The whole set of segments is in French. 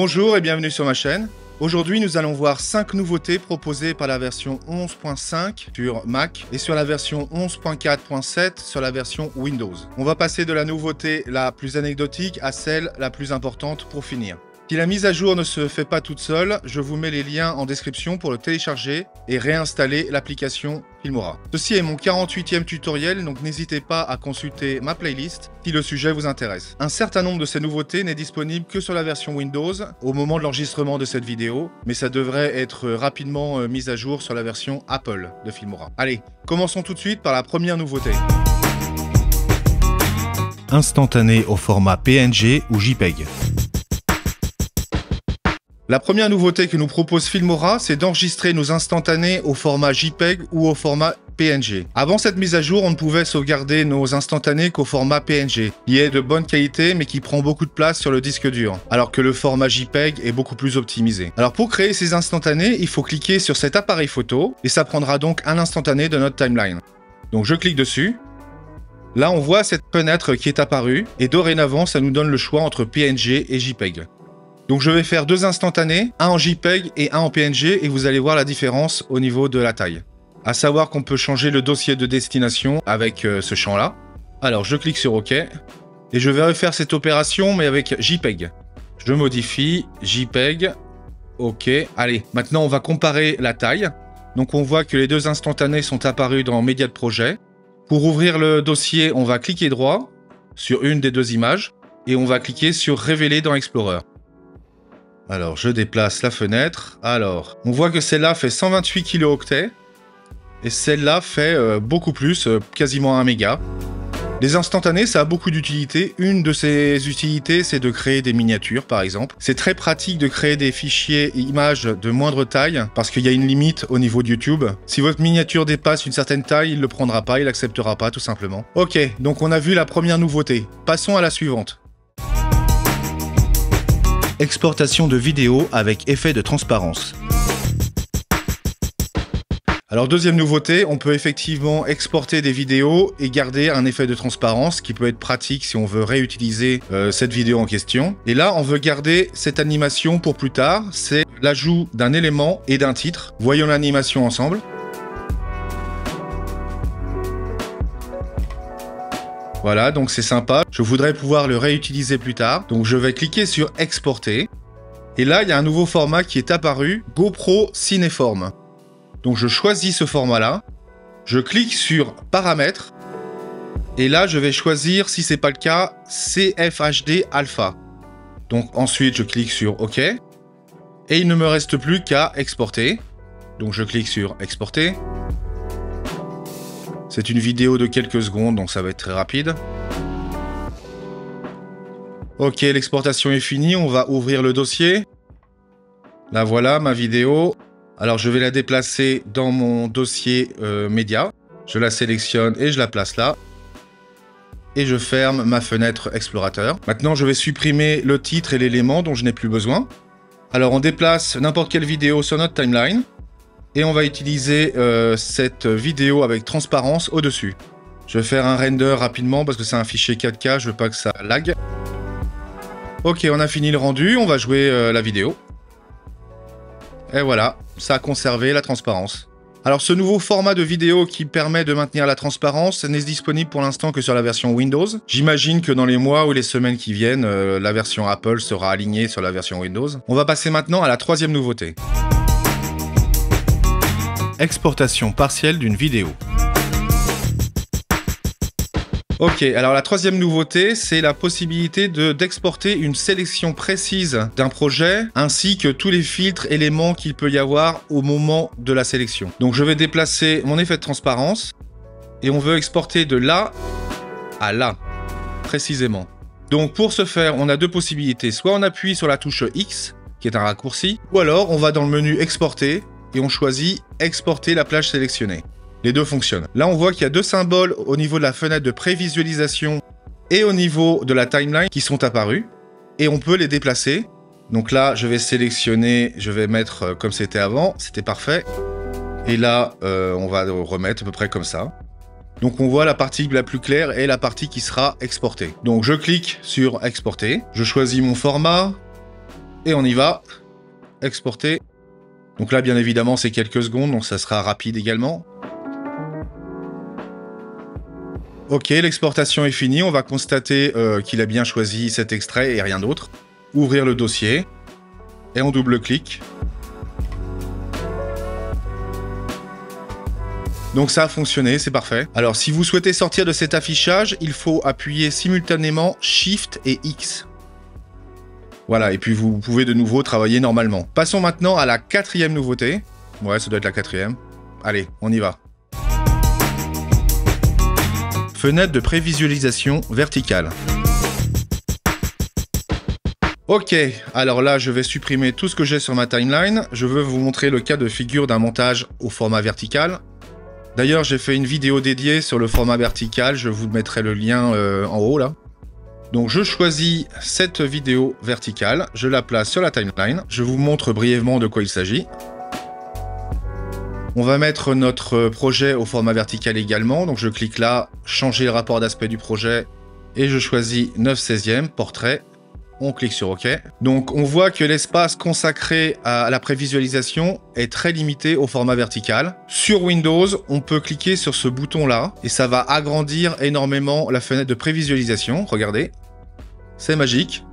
Bonjour et bienvenue sur ma chaîne. Aujourd'hui, nous allons voir 5 nouveautés proposées par la version 11.5 sur Mac et sur la version 11.4.7 sur la version Windows. On va passer de la nouveauté la plus anecdotique à celle la plus importante pour finir. Si la mise à jour ne se fait pas toute seule, je vous mets les liens en description pour le télécharger et réinstaller l'application Filmora. Ceci est mon 48e tutoriel, donc n'hésitez pas à consulter ma playlist si le sujet vous intéresse. Un certain nombre de ces nouveautés n'est disponible que sur la version Windows au moment de l'enregistrement de cette vidéo, mais ça devrait être rapidement mis à jour sur la version Apple de Filmora. Allez, commençons tout de suite par la première nouveauté. Instantané au format PNG ou JPEG. La première nouveauté que nous propose Filmora, c'est d'enregistrer nos instantanés au format JPEG ou au format PNG. Avant cette mise à jour, on ne pouvait sauvegarder nos instantanés qu'au format PNG, qui est de bonne qualité mais qui prend beaucoup de place sur le disque dur, alors que le format JPEG est beaucoup plus optimisé. Alors pour créer ces instantanés, il faut cliquer sur cet appareil photo et ça prendra donc un instantané de notre timeline. Donc je clique dessus. Là, on voit cette fenêtre qui est apparue et dorénavant, ça nous donne le choix entre PNG et JPEG. Donc je vais faire 2 instantanés, un en JPEG et un en PNG et vous allez voir la différence au niveau de la taille. À savoir qu'on peut changer le dossier de destination avec ce champ-là. Alors je clique sur OK et je vais refaire cette opération mais avec JPEG. Je modifie JPEG. OK. Allez, maintenant on va comparer la taille. Donc on voit que les 2 instantanés sont apparus dans Média de projet. Pour ouvrir le dossier, on va cliquer droit sur une des 2 images et on va cliquer sur Révéler dans Explorer. Alors, je déplace la fenêtre. Alors, on voit que celle-là fait 128 kilooctets et celle-là fait beaucoup plus, quasiment 1 méga. Les instantanés, ça a beaucoup d'utilités. Une de ces utilités, c'est de créer des miniatures, par exemple. C'est très pratique de créer des fichiers images de moindre taille parce qu'il y a une limite au niveau de YouTube. Si votre miniature dépasse une certaine taille, il ne le prendra pas, il l'acceptera pas, tout simplement. Ok, donc on a vu la première nouveauté. Passons à la suivante. Exportation de vidéos avec effet de transparence. Alors deuxième nouveauté, on peut effectivement exporter des vidéos et garder un effet de transparence qui peut être pratique si on veut réutiliser cette vidéo en question. Et là, on veut garder cette animation pour plus tard, c'est l'ajout d'un élément et d'un titre. Voyons l'animation ensemble. Voilà, donc c'est sympa. Je voudrais pouvoir le réutiliser plus tard. Donc je vais cliquer sur Exporter. Et là, il y a un nouveau format qui est apparu, GoPro Cineform. Donc je choisis ce format-là. Je clique sur Paramètres. Et là, je vais choisir, si ce n'est pas le cas, CFHD Alpha. Donc ensuite, je clique sur OK. Et il ne me reste plus qu'à exporter. Donc je clique sur Exporter. C'est une vidéo de quelques secondes, donc ça va être très rapide. Ok, l'exportation est finie, on va ouvrir le dossier. Là voilà, ma vidéo. Alors je vais la déplacer dans mon dossier média. Je la sélectionne et je la place là. Et je ferme ma fenêtre explorateur. Maintenant, je vais supprimer le titre et l'élément dont je n'ai plus besoin. Alors on déplace n'importe quelle vidéo sur notre timeline. Et on va utiliser cette vidéo avec transparence au-dessus. Je vais faire un render rapidement parce que c'est un fichier 4K, je veux pas que ça lag. Ok, on a fini le rendu, on va jouer la vidéo. Et voilà, ça a conservé la transparence. Alors ce nouveau format de vidéo qui permet de maintenir la transparence n'est disponible pour l'instant que sur la version Windows. J'imagine que dans les mois ou les semaines qui viennent, la version Apple sera alignée sur la version Windows. On va passer maintenant à la troisième nouveauté. Exportation partielle d'une vidéo. Ok, alors la troisième nouveauté, c'est la possibilité d'exporter une sélection précise d'un projet, ainsi que tous les filtres, éléments qu'il peut y avoir au moment de la sélection. Donc je vais déplacer mon effet de transparence, et on veut exporter de là à là, précisément. Donc pour ce faire, on a 2 possibilités. Soit on appuie sur la touche X, qui est un raccourci, ou alors on va dans le menu Exporter, et on choisit Exporter la plage sélectionnée. Les 2 fonctionnent. Là, on voit qu'il y a 2 symboles au niveau de la fenêtre de prévisualisation et au niveau de la timeline qui sont apparus. Et on peut les déplacer. Donc là, je vais sélectionner, je vais mettre comme c'était avant. C'était parfait. Et là, on va remettre à peu près comme ça. Donc on voit la partie la plus claire et la partie qui sera exportée. Donc je clique sur Exporter. Je choisis mon format. Et on y va. Exporter. Donc là, bien évidemment, c'est quelques secondes, donc ça sera rapide également. Ok, l'exportation est finie. On va constater qu'il a bien choisi cet extrait et rien d'autre. Ouvrir le dossier. Et on double-clique. Donc ça a fonctionné, c'est parfait. Alors, si vous souhaitez sortir de cet affichage, il faut appuyer simultanément Shift et X. Voilà, et puis vous pouvez de nouveau travailler normalement. Passons maintenant à la 4e nouveauté. Ouais, ça doit être la 4e. Allez, on y va. Fenêtre de prévisualisation verticale. Ok, alors là, je vais supprimer tout ce que j'ai sur ma timeline. Je veux vous montrer le cas de figure d'un montage au format vertical. D'ailleurs, j'ai fait une vidéo dédiée sur le format vertical. Je vous mettrai le lien en haut, là. Donc, je choisis cette vidéo verticale. Je la place sur la timeline. Je vous montre brièvement de quoi il s'agit. On va mettre notre projet au format vertical également. Donc, je clique là, changer le rapport d'aspect du projet. Et je choisis 9/16e, portrait. On clique sur OK. Donc, on voit que l'espace consacré à la prévisualisation est très limité au format vertical. Sur Windows, on peut cliquer sur ce bouton-là et ça va agrandir énormément la fenêtre de prévisualisation. Regardez, c'est magique.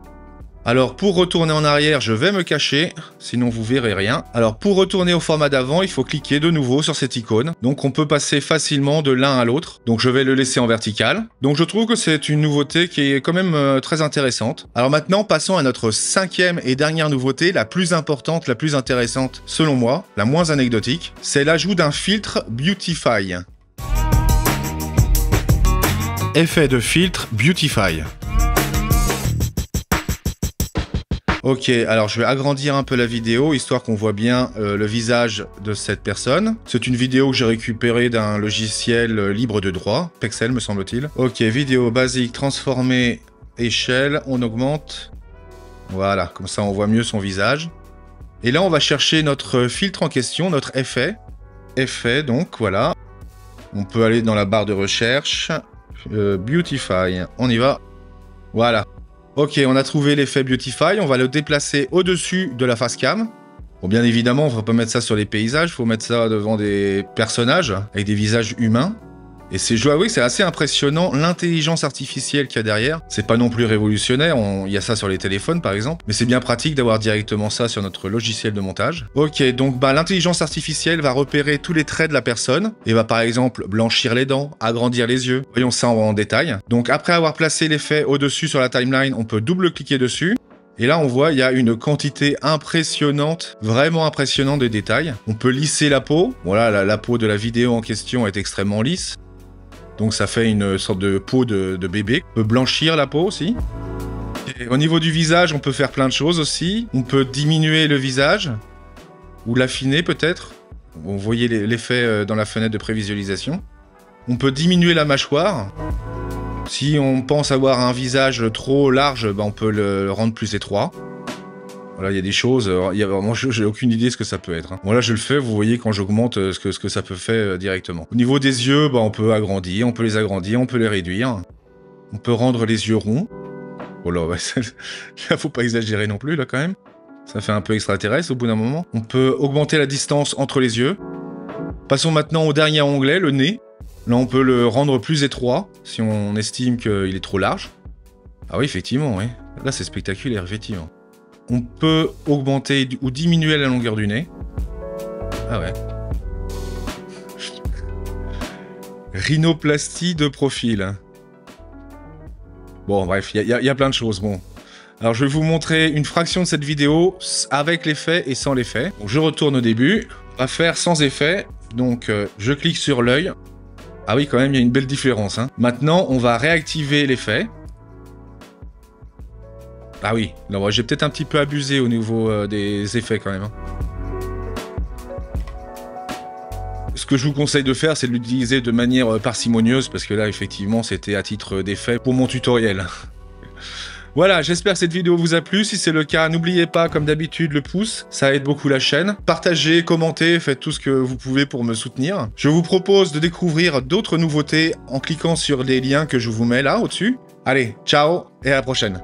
Alors, pour retourner en arrière, je vais me cacher, sinon vous verrez rien. Alors, pour retourner au format d'avant, il faut cliquer de nouveau sur cette icône. Donc, on peut passer facilement de l'un à l'autre. Donc, je vais le laisser en vertical. Donc, je trouve que c'est une nouveauté qui est quand même très intéressante. Alors maintenant, passons à notre 5e et dernière nouveauté, la plus importante, la plus intéressante selon moi, la moins anecdotique. C'est l'ajout d'un filtre Beautify. Effet de filtre Beautify. Ok, alors je vais agrandir un peu la vidéo, histoire qu'on voit bien le visage de cette personne. C'est une vidéo que j'ai récupérée d'un logiciel libre de droit, Pexel me semble-t-il. Ok, vidéo basique, transformée, échelle, on augmente. Voilà, comme ça on voit mieux son visage. Et là on va chercher notre filtre en question, notre effet. Effet, donc voilà. On peut aller dans la barre de recherche. Beautify, on y va. Voilà. Ok, on a trouvé l'effet Beautify, on va le déplacer au-dessus de la face cam. Bon, bien évidemment, on ne va pas mettre ça sur les paysages, il faut mettre ça devant des personnages avec des visages humains. Et c'est, je dois avouer que c'est assez impressionnant l'intelligence artificielle qu'il y a derrière. C'est pas non plus révolutionnaire, il y a ça sur les téléphones par exemple, mais c'est bien pratique d'avoir directement ça sur notre logiciel de montage. Ok, donc l'intelligence artificielle va repérer tous les traits de la personne et va par exemple blanchir les dents, agrandir les yeux. Voyons ça en détail. Donc après avoir placé l'effet au-dessus sur la timeline, on peut double-cliquer dessus. Et là, on voit, il y a une quantité impressionnante, vraiment impressionnante de détails. On peut lisser la peau. Voilà, la peau de la vidéo en question est extrêmement lisse. Donc ça fait une sorte de peau de bébé. On peut blanchir la peau aussi. Et au niveau du visage, on peut faire plein de choses aussi. On peut diminuer le visage, ou l'affiner peut-être. Vous voyez l'effet dans la fenêtre de prévisualisation. On peut diminuer la mâchoire. Si on pense avoir un visage trop large, on peut le rendre plus étroit. Voilà, il y a des choses, moi j'ai aucune idée de ce que ça peut être. Bon là je le fais, vous voyez quand j'augmente ce que ça peut faire directement. Au niveau des yeux, on peut agrandir, on peut les agrandir, on peut les réduire. On peut rendre les yeux ronds. Oh là, là faut pas exagérer non plus là quand même. Ça fait un peu extraterrestre au bout d'un moment. On peut augmenter la distance entre les yeux. Passons maintenant au dernier onglet, le nez. Là on peut le rendre plus étroit si on estime qu'il est trop large. Ah oui effectivement, oui. Là c'est spectaculaire effectivement. On peut augmenter ou diminuer la longueur du nez. Ah ouais. Rhinoplastie de profil. Bon, bref, il y a plein de choses. Bon. Alors, je vais vous montrer une fraction de cette vidéo avec l'effet et sans l'effet. Je retourne au début. On va faire sans effet. Donc, je clique sur l'œil. Ah oui, quand même, il y a une belle différence. Hein. Maintenant, on va réactiver l'effet. Ah oui, j'ai peut-être un petit peu abusé au niveau des effets quand même. Hein. Ce que je vous conseille de faire, c'est de l'utiliser de manière parcimonieuse, parce que là, effectivement, c'était à titre d'effet pour mon tutoriel. Voilà, j'espère que cette vidéo vous a plu. Si c'est le cas, n'oubliez pas, comme d'habitude, le pouce. Ça aide beaucoup la chaîne. Partagez, commentez, faites tout ce que vous pouvez pour me soutenir. Je vous propose de découvrir d'autres nouveautés en cliquant sur les liens que je vous mets là, au-dessus. Allez, ciao et à la prochaine.